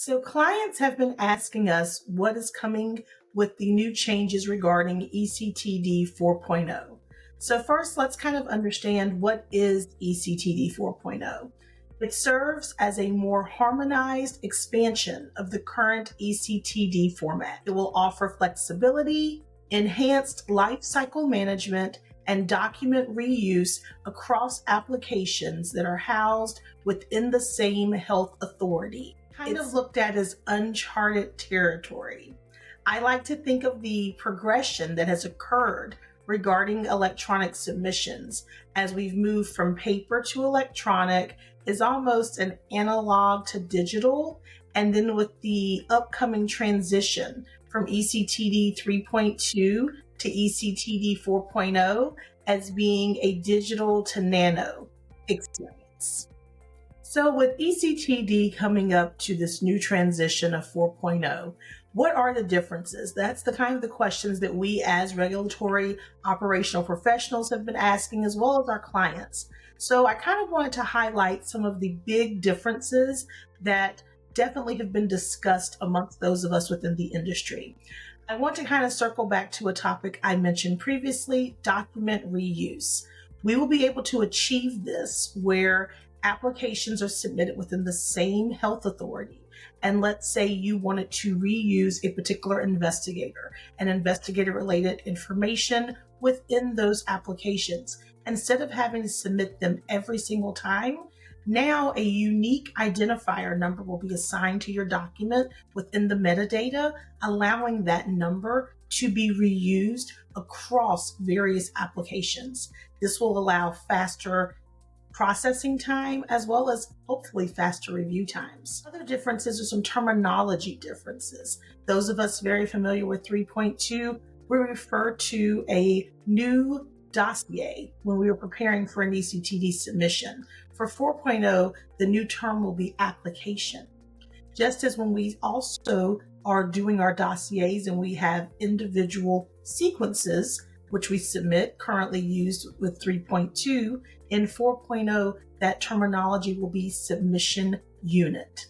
So clients have been asking us what is coming with the new changes regarding eCTD 4.0. So first, let's kind of understand what is eCTD 4.0. It serves as a more harmonized expansion of the current eCTD format. It will offer flexibility, enhanced life cycle management, and document reuse across applications that are housed within the same health authority. It's looked at as uncharted territory. I like to think of the progression that has occurred regarding electronic submissions as we've moved from paper to electronic is almost an analog to digital. And then with the upcoming transition from eCTD 3.2 to eCTD 4.0 as being a digital to nano experience. So with eCTD coming up to this new transition of 4.0, what are the differences? That's the kind of the questions that we as regulatory operational professionals have been asking, as well as our clients. So I kind of wanted to highlight some of the big differences that definitely have been discussed amongst those of us within the industry. I want to kind of circle back to a topic I mentioned previously, document reuse. We will be able to achieve this where applications are submitted within the same health authority. And let's say you wanted to reuse a particular investigator and investigator-related information within those applications. Instead of having to submit them every single time, now a unique identifier number will be assigned to your document within the metadata, allowing that number to be reused across various applications. This will allow faster processing time as well as hopefully faster review times. Other differences are some terminology differences. Those of us very familiar with 3.2, we refer to a new dossier when we were preparing for an eCTD submission. For 4.0, the new term will be application. Just as when we also are doing our dossiers and we have individual sequences, which we submit, currently used with 3.2, in 4.0, that terminology will be submission unit.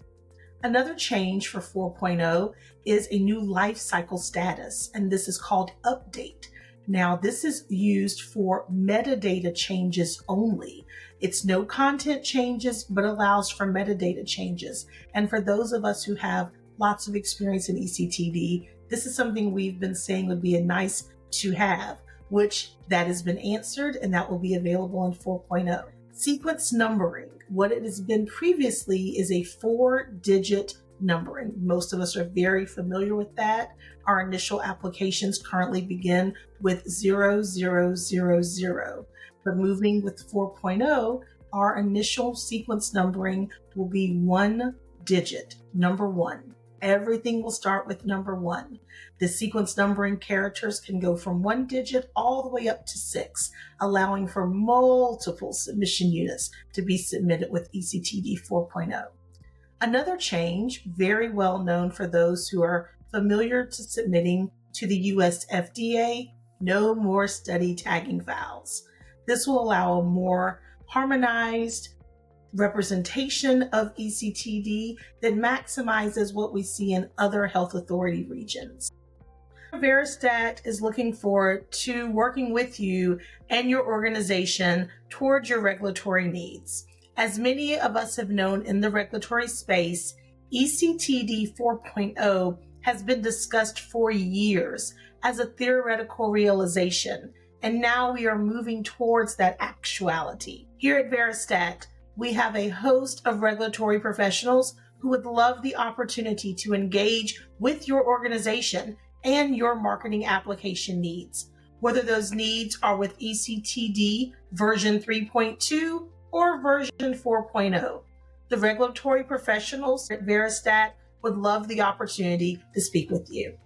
Another change for 4.0 is a new life cycle status, and this is called update. Now, this is used for metadata changes only. It's no content changes, but allows for metadata changes. And for those of us who have lots of experience in eCTD, this is something we've been saying would be a nice to have, which that has been answered and that will be available in 4.0. Sequence numbering. What it has been previously is a 4-digit numbering. Most of us are very familiar with that. Our initial applications currently begin with 0000. But moving with 4.0, our initial sequence numbering will be 1 digit, number 1. Everything will start with number 1. The sequence numbering characters can go from 1 digit all the way up to 6, allowing for multiple submission units to be submitted with eCTD 4.0. Another change, very well known for those who are familiar to submitting to the US FDA, no more study tagging files. This will allow a more harmonized representation of eCTD that maximizes what we see in other health authority regions. Veristat is looking forward to working with you and your organization towards your regulatory needs. As many of us have known in the regulatory space, eCTD 4.0 has been discussed for years as a theoretical realization, and now we are moving towards that actuality. Here at Veristat, we have a host of regulatory professionals who would love the opportunity to engage with your organization and your marketing application needs, whether those needs are with eCTD version 3.2 or version 4.0. The regulatory professionals at Veristat would love the opportunity to speak with you.